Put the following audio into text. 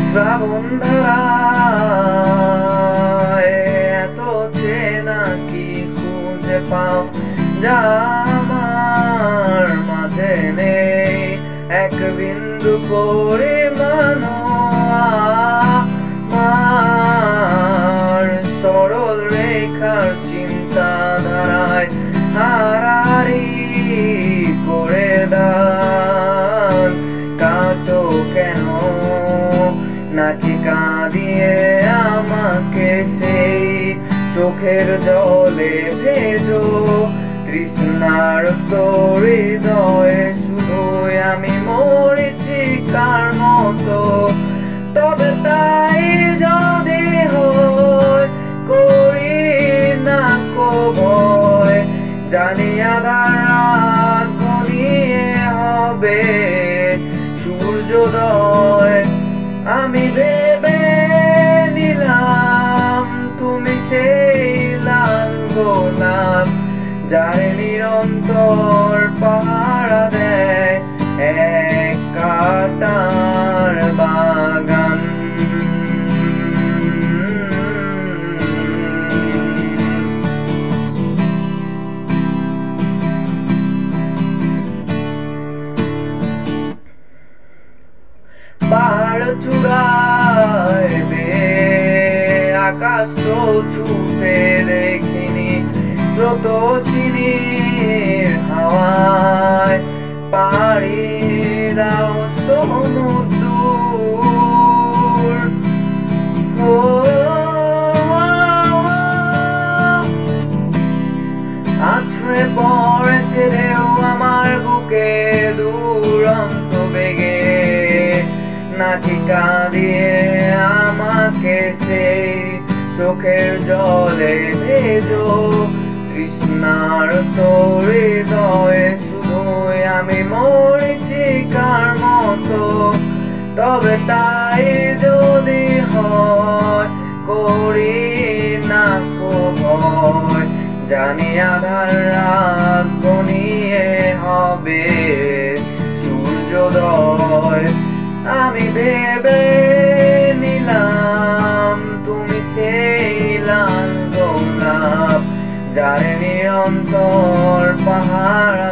শ্রাবণ ধারায় এত চেনা কি খুঁজে পাও যা আমার মাঝে নেই এক বিন্দু পরিমাণ আমার সরল রেখার চিন্তাধারায় হারাহারি করে দান কাটো কেন নাকি কাঁদিয়ে আমাকে সেই চোখের জলে ভেজো তৃষ্ণার হৃদয়ে শুধুই আমি মরেছি কার মতো তবে তাই যদি হয় করি না কো ভয় জানি আধার রাত ঘনিয়ে হবে সূর্যোদয় আমি ভেবে নিলাম তুমি সেই লাল গোলাপ যার নিরন্তর পাহারা দেয় এক কাঁটার বাগান পাহাড় চূড়ায় আকাশ তো ছুঁতে দেখিনি স্রোতস্বিনীর হাওয়ায় পাহাড়ি দাও সমুদ্র আছড়ে পড়ে সে ঢেউ আমার বুকে দুরন্ত বেগে নাকি কাঁদিয়ে আমাকে সেই চোখের জলে ভেজো তৃষ্ণার হৃদয়ে শুধুই আমি মরেছি কার মতো তবে তাই যদি হয় করি না কো ভয় জানি আধার রাত ঘনিয়ে হবে সূর্যোদয় আমি ভেবে নিলাম তুমি সেই লাল গোলাপ যার নিরন্তর পাহারা